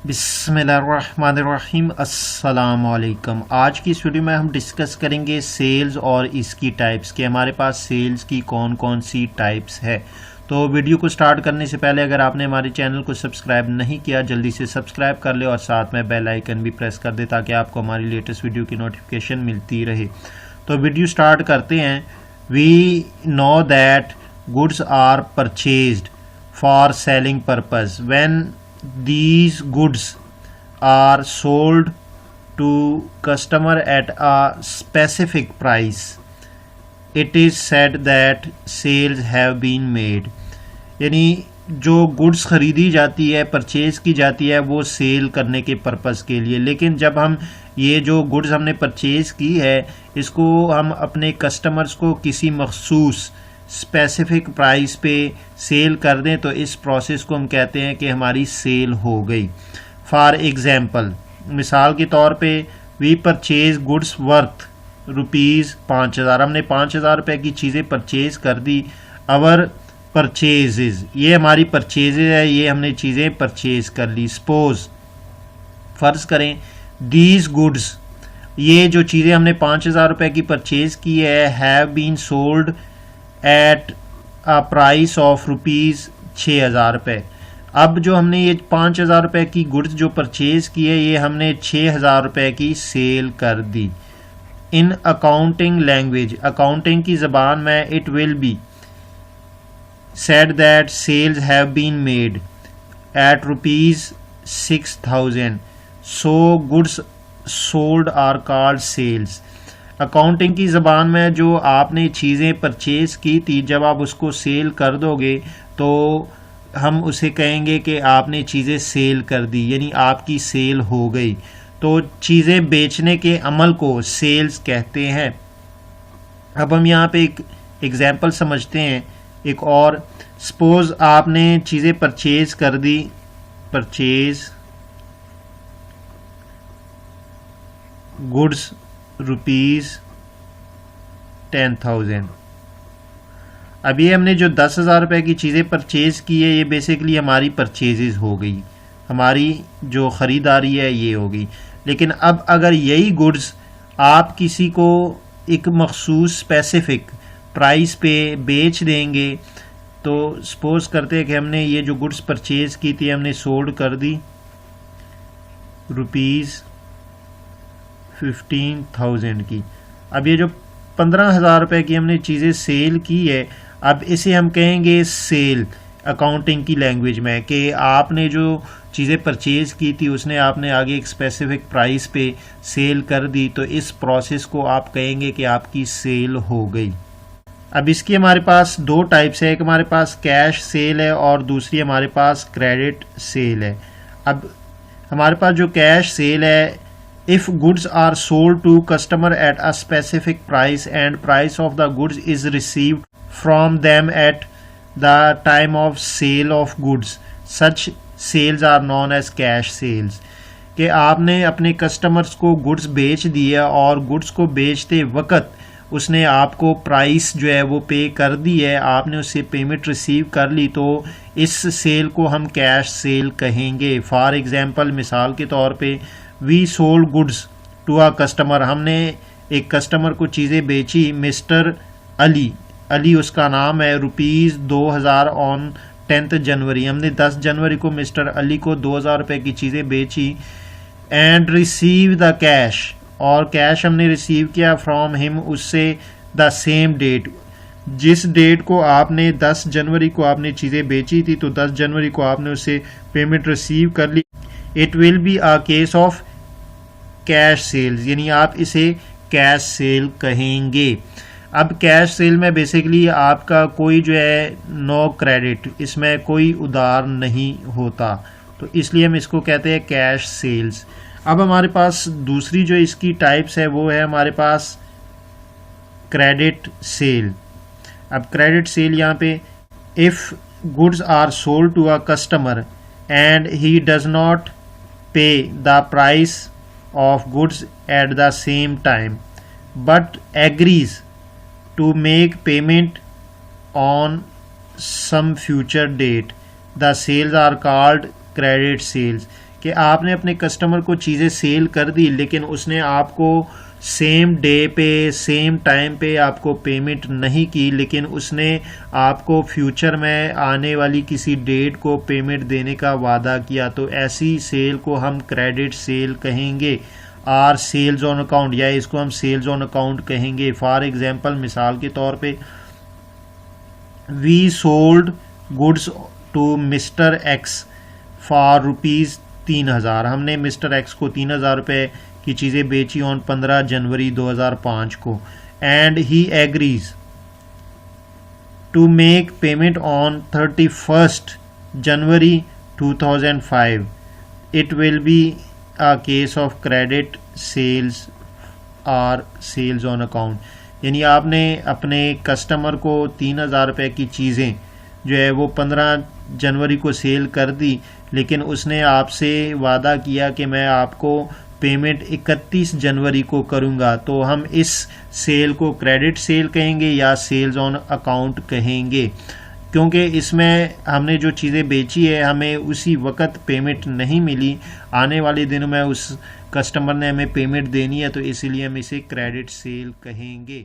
बिस्मिल्लाहिर्रहमानिर्रहीम अस्सलाम वालेकुम। आज की इस वीडियो में हम डिस्कस करेंगे सेल्स और इसकी टाइप्स के हमारे पास सेल्स की कौन कौन सी टाइप्स है। तो वीडियो को स्टार्ट करने से पहले अगर आपने हमारे चैनल को सब्सक्राइब नहीं किया जल्दी से सब्सक्राइब कर ले और साथ में बेल आइकन भी प्रेस कर दे ताकि आपको हमारी लेटेस्ट वीडियो की नोटिफिकेशन मिलती रहे। तो वीडियो स्टार्ट करते हैं। We know that goods are purchased for selling purpose when these goods are sold to customer at a specific price, it is said that sales have been made। यानी जो goods ख़रीदी जाती है purchase की जाती है वो सेल करने के पर्पज़ के लिए, लेकिन जब हम ये जो गुड्स हमने परचेज़ की है इसको हम अपने कस्टमर्स को किसी मखसूस स्पेसिफिक प्राइस पे सेल कर दें तो इस प्रोसेस को हम कहते हैं कि हमारी सेल हो गई। फॉर एग्ज़ाम्पल, मिसाल के तौर पे वी परचेज गुड्स वर्थ ₹5000। हमने 5000 रुपये की चीज़ें परचेज़ कर दी। अवर परचेजेज, ये हमारी परचेजेज है, ये हमने चीज़ें परचेज़ कर ली। सपोज फ़र्ज़ करें दीज गुड्स, ये जो चीज़ें हमने 5000 रुपये की परचेज़ की है, have been sold at a price of ₹6000 रुपये। अब जो हमने ये 5000 रुपये की गुड्स जो परचेज़ की है ये हमने 6000 रुपये की सेल कर दी। इन अकाउंटिंग लैंग्वेज, अकाउंटिंग की ज़बान में, it will be said that sales have been made at ₹6000, so goods sold are called sales. Accounting की ज़बान में जो आपने चीज़ें परचेज़ की थी जब आप उसको सेल कर दोगे तो हम उसे कहेंगे कि आपने चीज़ें सेल कर दी, यानी आपकी सेल हो गई। तो चीज़ें बेचने के अमल को सेल्स कहते हैं। अब हम यहाँ पे एक एग्जांपल समझते हैं एक और। सपोज़ आपने चीज़ें परचेज़ कर दी, परचेज़ गुड्स ₹10,000। अब ये हमने जो 10,000 रुपये की चीज़ें परचेज़ की है ये बेसिकली हमारी परचेजेज हो गई, हमारी जो ख़रीदारी है ये हो गई। लेकिन अब अगर यही गुड्स आप किसी को एक मखसूस स्पेसिफिक प्राइस पे बेच देंगे, तो सपोज़ करते हैं कि हमने ये जो गुड्स परचेज़ की थी हमने सोल्ड कर दी ₹15,000 की। अब ये जो 15,000 रुपये की हमने चीज़ें सेल की है, अब इसे हम कहेंगे सेल अकाउंटिंग की लैंग्वेज में, कि आपने जो चीज़ें परचेज़ की थी उसने आपने आगे एक स्पेसिफिक प्राइस पे सेल कर दी, तो इस प्रोसेस को आप कहेंगे कि आपकी सेल हो गई। अब इसकी हमारे पास दो टाइप्स है, एक हमारे पास कैश सेल है और दूसरी हमारे पास क्रेडिट सेल है। अब हमारे पास जो कैश सेल है, if goods are sold to customer at a specific price and price of the goods is received from them at the time of sale of goods, such sales are known as cash sales। कि आपने अपने customers को goods बेच दिया और goods को बेचते वक्त उसने आपको प्राइस जो है वो पे कर दी है, आपने उससे पेमेंट रिसीव कर ली, तो इस सेल को हम कैश सेल कहेंगे। फॉर एग्जांपल, मिसाल के तौर पे we sold goods to a customer, हमने एक कस्टमर को चीज़ें बेची, मिस्टर अली, अली उसका नाम है, ₹2000 ऑन 10th जनवरी। हमने 10 जनवरी को मिस्टर अली को 2000 रुपये की चीज़ें बेची। एंड रिसीव द कैश, और कैश हमने रिसीव किया फ्रॉम हिम, उससे द सेम डेट, जिस डेट को आपने 10 जनवरी को आपने चीज़ें बेची थी तो 10 जनवरी को आपने उससे पेमेंट रिसीव कर ली। It will be a case of cash sales, यानी आप इसे कैश सेल कहेंगे। अब कैश सेल में बेसिकली आपका कोई जो है नो क्रेडिट, इसमें कोई उधार नहीं होता, तो इसलिए हम इसको कहते हैं कैश सेल्स। अब हमारे पास दूसरी जो इसकी टाइप्स है वो है हमारे पास क्रेडिट सेल। अब क्रेडिट सेल यहाँ पे, if goods are sold to a customer and he does not pay the price of goods at the same time but agrees to make payment on some future date, the sales are called credit sales. कि आपने अपने customer को चीज़ें cell कर दी, लेकिन उसने आपको same day पे सेम टाइम पे आपको पेमेंट नहीं की, लेकिन उसने आपको फ्यूचर में आने वाली किसी डेट को पेमेंट देने का वादा किया, तो ऐसी सेल को हम क्रेडिट सेल कहेंगे और सेल्स ऑन अकाउंट, या इसको हम सेल्स ऑन अकाउंट कहेंगे। फॉर एग्जांपल, मिसाल के तौर पे, we sold goods to mister X for ₹3000। हमने मिस्टर एक्स को 3000 रुपये की चीज़ें बेची ऑन 15 जनवरी 2005 को, and he agrees to make payment on 31 January 2005। It will be a case of credit sales और सेल्स ऑन अकाउंट। यानी आपने अपने कस्टमर को 3000 रुपये की चीज़ें जो है वो 15 जनवरी को सेल कर दी, लेकिन उसने आपसे वादा किया कि मैं आपको पेमेंट 31 जनवरी को करूंगा, तो हम इस सेल को क्रेडिट सेल कहेंगे या सेल्स ऑन अकाउंट कहेंगे, क्योंकि इसमें हमने जो चीज़ें बेची है हमें उसी वक्त पेमेंट नहीं मिली, आने वाले दिनों में उस कस्टमर ने हमें पेमेंट देनी है, तो इसीलिए हम इसे क्रेडिट सेल कहेंगे।